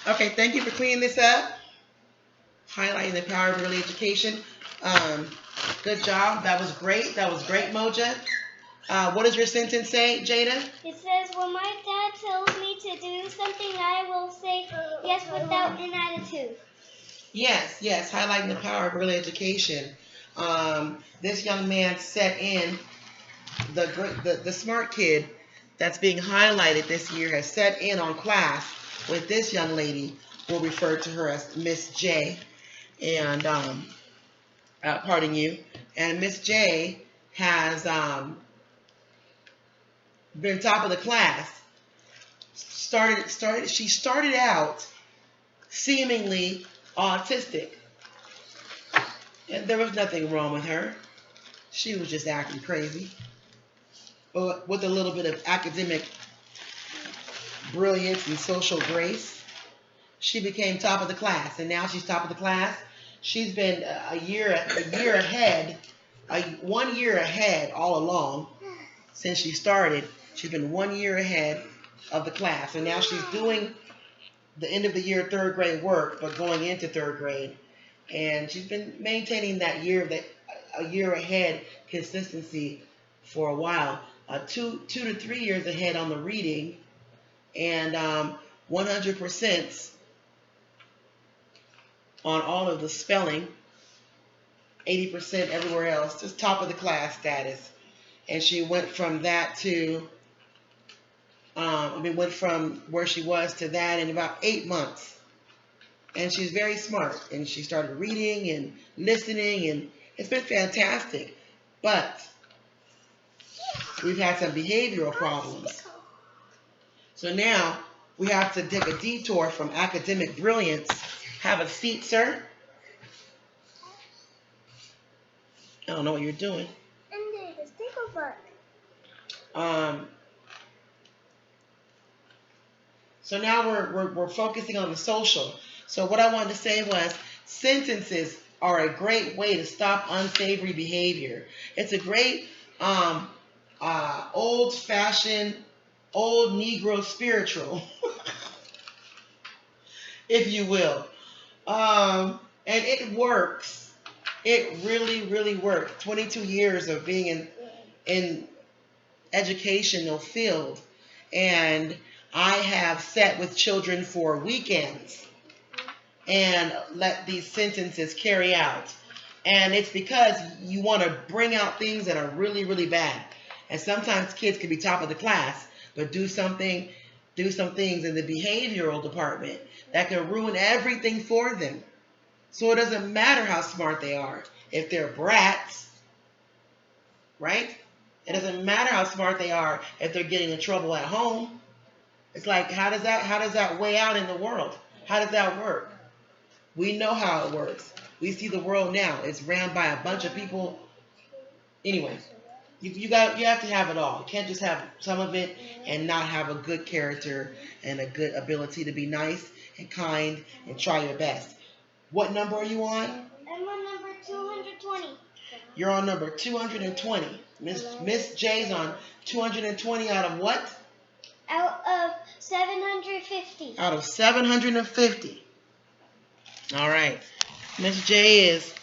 Okay, thank you for cleaning this up. Highlighting the power of early education. Um, Good job. That was great. That was great, Moja. What does your sentence say, Jada? It says, when my dad tells me to do something, I will say yes without an attitude. Yes, yes. Highlighting the power of early education. This young man set in the smart kid that's being highlighted this year has set in on class with this young lady. We'll refer to her as Miss J. And pardon you. And Miss J has been top of the class. She started out seemingly autistic, and there was nothing wrong with her. She was just acting crazy, but with a little bit of academic brilliance and social grace, she became top of the class, and now she's top of the class. She's been a year ahead, 1 year ahead all along since she started. She's been 1 year ahead of the class, and now she's doing the end of the year third grade work, but going into third grade, and she's been maintaining that a year ahead consistency for a while. 2 to 3 years ahead on the reading, and 100% on all of the spelling, 80% everywhere else, just top of the class status. And she went from that to, went from where she was to that in about 8 months. And she's very smart, and she started reading and listening, and it's been fantastic. But we've had some behavioral problems. So now we have to take a detour from academic brilliance. Have a seat, sir. I don't know what you're doing. And there's a sticker book. So now we're focusing on the social. So what I wanted to say was sentences are a great way to stop unsavory behavior. It's a great old-fashioned, old Negro spiritual, if you will. And it works. It really, really works. 22 years of being in educational field, and I have sat with children for weekends and let these sentences carry out. And it's because you want to bring out things that are really, really bad. And sometimes kids can be top of the class, but do some things in the behavioral department that can ruin everything for them. So it doesn't matter how smart they are. If they're brats, right? It doesn't matter how smart they are if they're getting in trouble at home. It's like, how does that weigh out in the world? How does that work? We know how it works. We see the world now. It's ran by a bunch of people. Anyway, you have to have it all. You can't just have some of it and not have a good character and a good ability to be nice and kind and try your best. What number are you on? I'm on number 220. You're on number 220. Miss J's on 220 out of what? Out of 750. Out of 750. All right. Miss J is